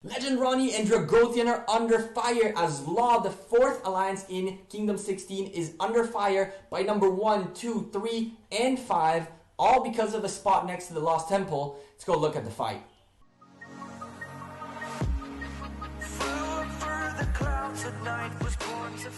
Legend Ronnie and Dragothian are under fire as Law, the fourth alliance in Kingdom 16, is under fire by number 1, 2, 3, and 5, all because of a spot next to the Lost Temple. Let's go look at the fight.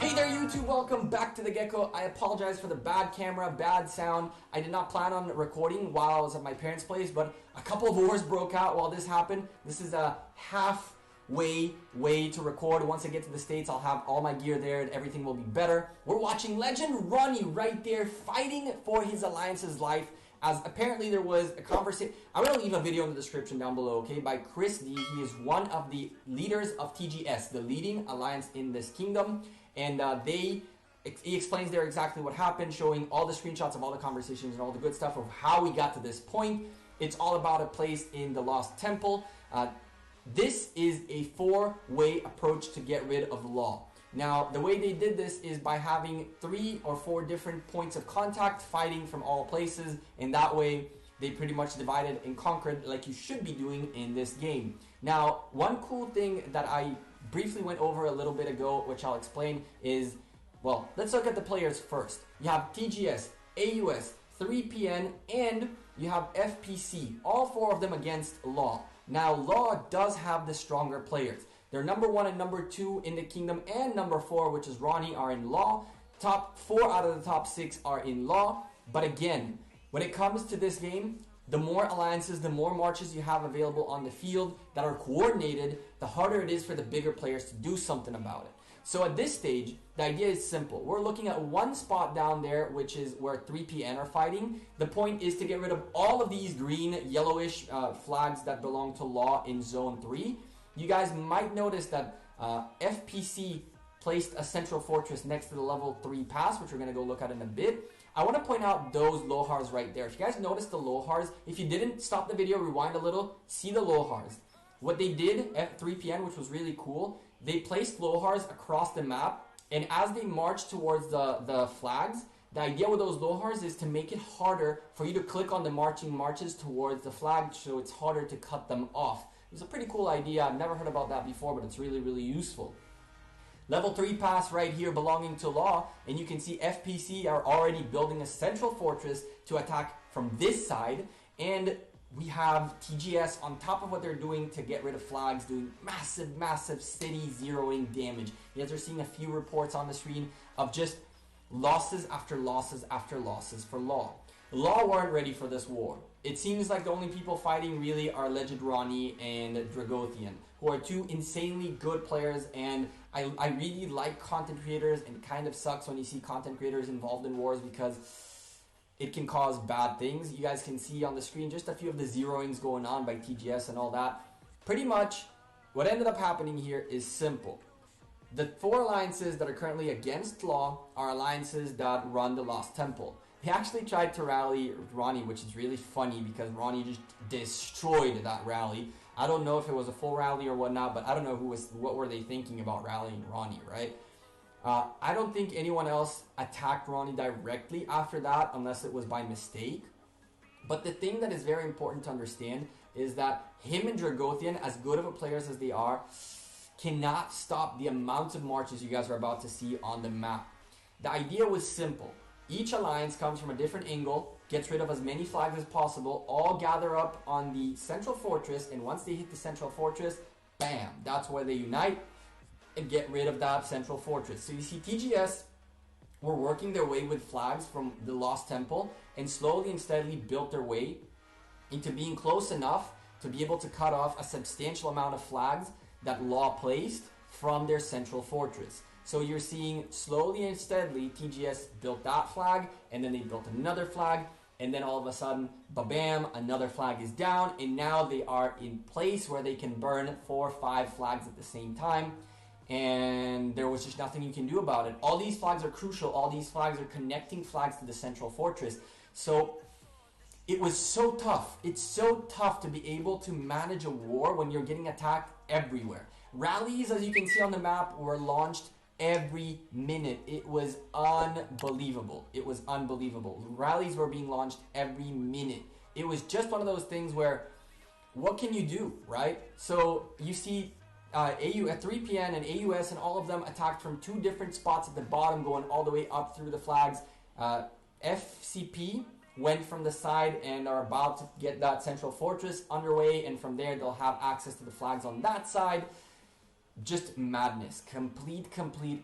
Hey there YouTube, welcome back to the Gekko. I apologize for the bad camera, bad sound. I did not plan on recording while I was at my parents' place, but a couple of wars broke out while this happened. This is a halfway way to record. Once I get to the States, I'll have all my gear there and everything will be better. We're watching Legend Ronnie right there fighting for his alliance's life, as apparently there was a conversation. I'm going to leave a video in the description down below, okay, by Chris D. He is one of the leaders of TGS, the leading alliance in this kingdom. And he explains there exactly what happened, showing all the screenshots of all the conversations and all the good stuff of how we got to this point. It's all about a place in the Lost Temple. This is a four-way approach to get rid of Law. Now, the way they did this is by having 3 or 4 different points of contact fighting from all places, and that way they pretty much divided and conquered like you should be doing in this game. Now, one cool thing that I briefly went over a little bit ago, which I'll explain, is, well, let's look at the players first. You have TGS, AUS, 3PN, and you have FPC, all 4 of them against Law. Now, Law does have the stronger players. They're number 1 and number 2 in the kingdom, and number 4, which is Ronnie, are in Law. Top 4 out of the top 6 are in Law. But again, when it comes to this game, the more alliances, the more marches you have available on the field that are coordinated, the harder it is for the bigger players to do something about it. So at this stage, the idea is simple. We're looking at one spot down there, which is where 3PN are fighting. The point is to get rid of all of these green, yellowish flags that belong to Law in Zone 3. You guys might notice that FPC placed a central fortress next to the level 3 pass, which we're going to go look at in a bit. I want to point out those Lohars right there. If you guys notice the Lohars, if you didn't, stop the video, rewind a little, see the Lohars. What they did at 3PN, which was really cool, they placed Lohars across the map, and as they marched towards the flags, the idea with those Lohars is to make it harder for you to click on the marches towards the flag, so it's harder to cut them off. It's a pretty cool idea. I've never heard about that before, but it's really, really useful. Level 3 pass right here belonging to Law, and you can see FPC are already building a central fortress to attack from this side, and we have TGS on top of what they're doing to get rid of flags, doing massive, massive city zeroing damage. You guys are seeing a few reports on the screen of just losses after losses after losses for Law. Law weren't ready for this war. It seems like the only people fighting really are Legend Ronnie and Dragothian, who are 2 insanely good players, and I really like content creators, and it kind of sucks when you see content creators involved in wars because it can cause bad things. You guys can see on the screen just a few of the zeroings going on by TGS and all that. Pretty much what ended up happening here is simple. The 4 alliances that are currently against Law are alliances that run the Lost Temple. They actually tried to rally Ronnie, which is really funny because Ronnie just destroyed that rally. I don't know if it was a full rally or whatnot, but I don't know what were they thinking about rallying Ronnie, right? I don't think anyone else attacked Ronnie directly after that unless it was by mistake. But the thing that is very important to understand is that him and Dragothian, as good of a players as they are, cannot stop the amount of marches you guys are about to see on the map. The idea was simple. Each alliance comes from a different angle, gets rid of as many flags as possible, all gather up on the central fortress, and once they hit the central fortress, bam, that's where they unite and get rid of that central fortress. So you see TGS were working their way with flags from the Lost Temple and slowly and steadily built their way into being close enough to be able to cut off a substantial amount of flags that Law placed from their central fortress. So you're seeing slowly and steadily TGS built that flag, and then they built another flag, and then all of a sudden, ba-bam, another flag is down, and now they are in place where they can burn 4 or 5 flags at the same time, and there was just nothing you can do about it. All these flags are crucial. All these flags are connecting flags to the central fortress. So it was so tough. It's so tough to be able to manage a war when you're getting attacked everywhere. Rallies, as you can see on the map, were launched every minute. It was unbelievable. It was unbelievable. Rallies were being launched every minute. It was just one of those things where what can you do, right? So you see AU at 3PN and AUS and all of them attacked from two different spots at the bottom, going all the way up through the flags. FCP went from the side and are about to get that central fortress underway, and from there they'll have access to the flags on that side. Just madness, complete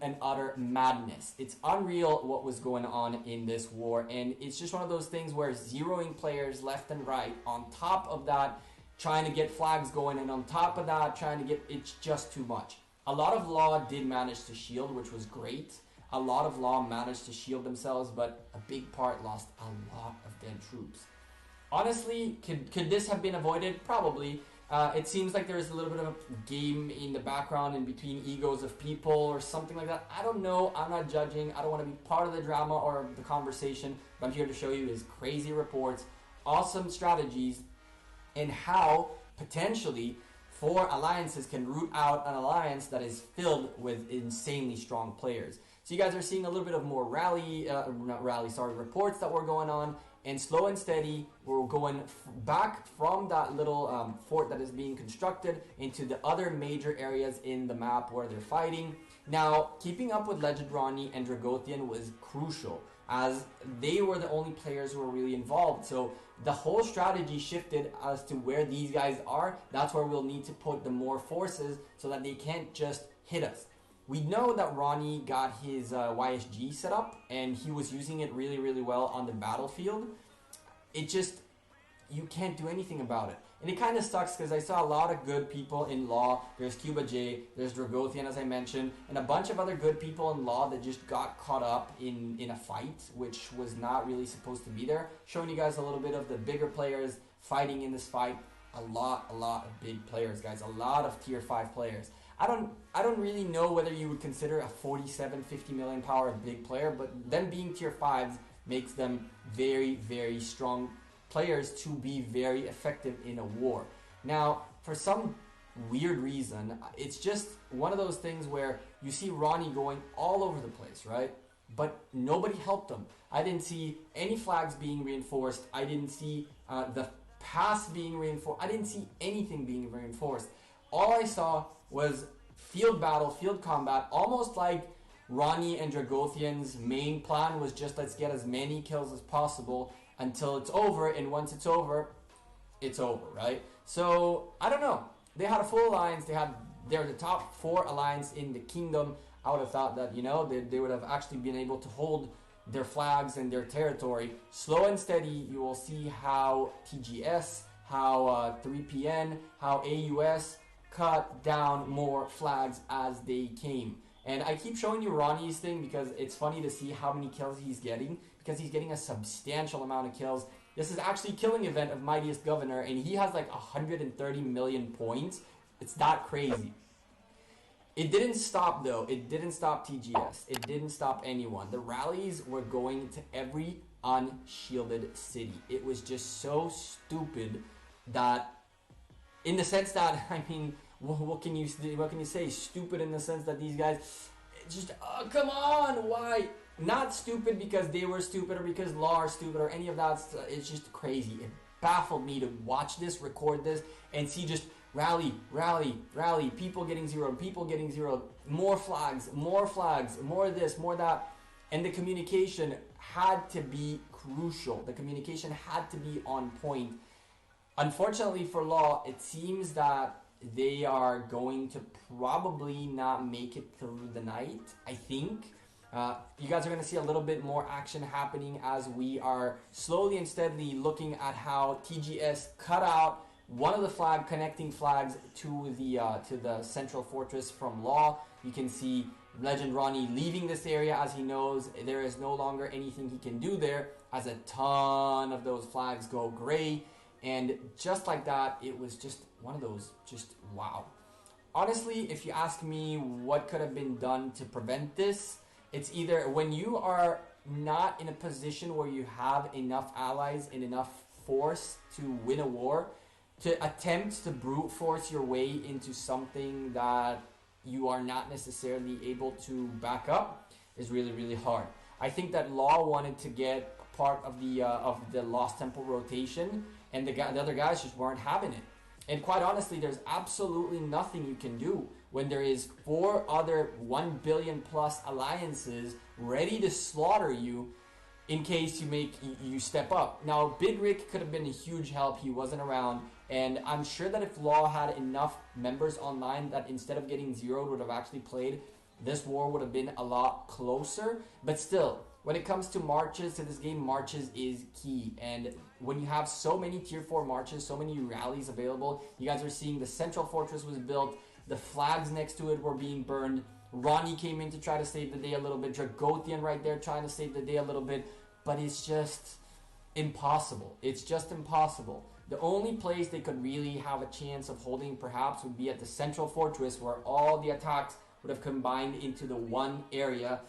and utter madness. It's unreal what was going on in this war, and it's just one of those things where zeroing players left and right, on top of that trying to get flags going, and on top of that trying to get, it's just too much. A lot of Law did manage to shield, which was great. A lot of Law managed to shield themselves, but a big part lost a lot of dead troops. Honestly, could this have been avoided? Probably. It seems like there's a little bit of a game in the background in between egos of people or something like that. I don't know. I'm not judging. I don't want to be part of the drama or the conversation. But I'm here to show you his crazy reports, awesome strategies, and how potentially 4 alliances can root out an alliance that is filled with insanely strong players. So you guys are seeing a little bit of more reports that were going on. And slow and steady, we're going back from that little fort that is being constructed into the other major areas in the map where they're fighting. Now, keeping up with Legend Ronnie and Dragothian was crucial, as they were the only players who were really involved. So the whole strategy shifted as to where these guys are. That's where we'll need to put the more forces so that they can't just hit us. We know that Ronnie got his YSG set up, and he was using it really well on the battlefield. It just, you can't do anything about it. And it kind of sucks because I saw a lot of good people in Law. There's Cuba J, there's Dragothian, as I mentioned, and a bunch of other good people in Law that just got caught up in a fight, which was not really supposed to be there. Showing you guys a little bit of the bigger players fighting in this fight. A lot of big players, guys. A lot of tier 5 players. I don't really know whether you would consider a 47, 50 million power a big player, but them being tier 5s makes them very strong players to be very effective in a war. Now, for some weird reason, it's just one of those things where you see Ronnie going all over the place, right? But nobody helped him. I didn't see any flags being reinforced. I didn't see the pass being reinforced. I didn't see anything being reinforced. All I saw was field battle, field combat, almost like Ronnie and Dragothian's main plan was just let's get as many kills as possible until it's over, and once it's over, right? So, I don't know. They had a full alliance, they're the top 4 alliance in the kingdom. I would have thought that, you know, they would have actually been able to hold their flags and their territory. Slow and steady, you will see how TGS, how 3PN, how AUS cut down more flags as they came. And I keep showing you Ronnie's thing because it's funny to see how many kills he's getting, because he's getting a substantial amount of kills. This is actually killing event of Mightiest Governor, and he has like 130 million points. It's that crazy. It didn't stop though. It didn't stop TGS. It didn't stop anyone. The rallies were going to every unshielded city. It was just so stupid that, in the sense that, I mean, what can you say? Stupid in the sense that these guys just, oh, come on, why? Not stupid because they were stupid or because Law are stupid or any of that. It's just crazy. It baffled me to watch this, record this, and see just rally, people getting zeroed, more flags, more this, more that. And the communication had to be crucial. The communication had to be on point. Unfortunately for Law, it seems that they are going to probably not make it through the night, I think. You guys are going to see a little bit more action happening as we are slowly and steadily looking at how TGS cut out one of the connecting flags to the central fortress from Law. You can see Legend Ronnie leaving this area as he knows there is no longer anything he can do there, as a ton of those flags go gray. And just like that, it was just one of those, just wow. Honestly, if you ask me what could have been done to prevent this, it's either when you are not in a position where you have enough allies and enough force to win a war, to attempt to brute force your way into something that you are not necessarily able to back up is really hard. I think that Law wanted to get part of the Lost Temple rotation, and the other guys just weren't having it. And quite honestly, there's absolutely nothing you can do when there is 4 other 1 billion plus alliances ready to slaughter you in case you step up. Now, Big Rick could have been a huge help. He wasn't around. And I'm sure that if Law had enough members online that instead of getting zeroed would have actually played, this war would have been a lot closer. But still, when it comes to marches to this game, marches is key. And when you have so many tier 4 marches, so many rallies available, you guys are seeing the central fortress was built, the flags next to it were being burned, Ronnie came in to try to save the day a little bit, Dragothian right there trying to save the day a little bit, but it's just impossible. It's just impossible. The only place they could really have a chance of holding perhaps would be at the central fortress, where all the attacks would have combined into the one area.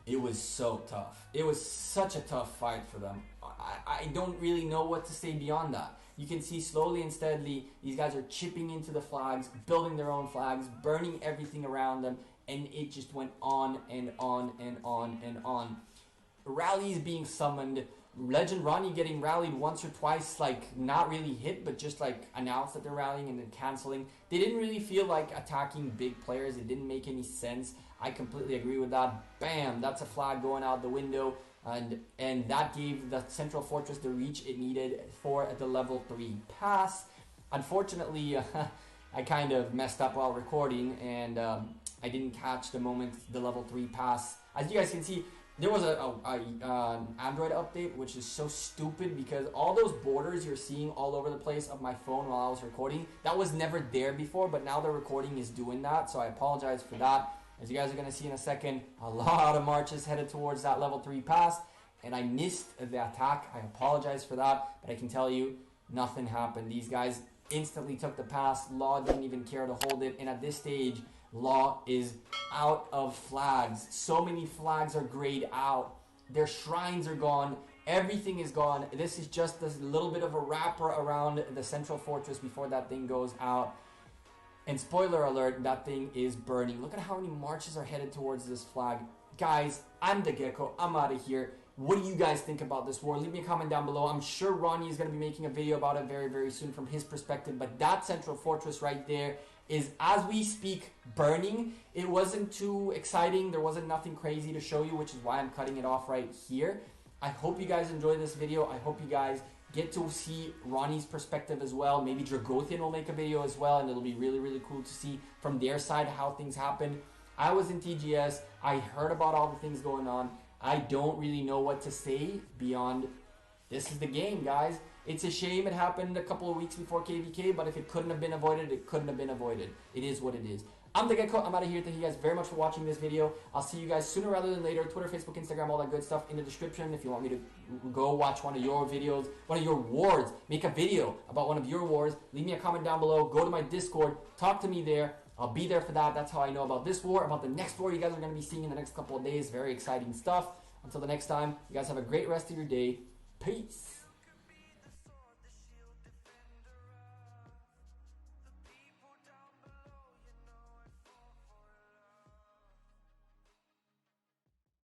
It was so tough. It was such a tough fight for them. I don't really know what to say beyond that. You can see slowly and steadily these guys are chipping into the flags, building their own flags, burning everything around them, and it just went on and on and on and on. Rallies being summoned, Legend Ronnie getting rallied once or twice, like not really hit, but just like announced that they're rallying and then canceling. They didn't really feel like attacking big players. It didn't make any sense. I completely agree with that. Bam, that's a flag going out the window, and that gave the central fortress the reach it needed for the level 3 pass. Unfortunately, I kind of messed up while recording, and I didn't catch the moment the level 3 pass. As you guys can see, there was an Android update, which is so stupid because all those borders you're seeing all over the place of my phone while I was recording, that was never there before, but now the recording is doing that, so I apologize for that. As you guys are going to see in a second, a lot of marches headed towards that level 3 pass, and I missed the attack. I apologize for that, but I can tell you, nothing happened. These guys instantly took the pass. Law didn't even care to hold it, and at this stage, Law is out of flags. So many flags are grayed out. Their shrines are gone. Everything is gone. This is just this little bit of a wrapper around the central fortress before that thing goes out. And spoiler alert, that thing is burning. Look at how many marches are headed towards this flag. Guys, I'm the Gekko. I'm out of here. What do you guys think about this war? Leave me a comment down below. I'm sure Ronnie is going to be making a video about it very, very soon from his perspective. But that central fortress right there is, as we speak, burning. It wasn't too exciting. There wasn't nothing crazy to show you, which is why I'm cutting it off right here. I hope you guys enjoy this video. I hope you guys get to see Ronnie's perspective as well. Maybe Dragothian will make a video as well, and it'll be really, really cool to see from their side how things happened. I was in TGS. I heard about all the things going on. I don't really know what to say beyond this is the game, guys. It's a shame it happened a couple of weeks before KVK, but if it couldn't have been avoided, it couldn't have been avoided. It is what it is. I'm the Gekko. I'm out of here. Thank you guys very much for watching this video. I'll see you guys sooner rather than later. Twitter, Facebook, Instagram, all that good stuff in the description. If you want me to go watch one of your videos, one of your wars, make a video about one of your wars, leave me a comment down below. Go to my Discord. Talk to me there. I'll be there for that. That's how I know about this war, about the next war you guys are going to be seeing in the next couple of days. Very exciting stuff. Until the next time, you guys have a great rest of your day. Peace.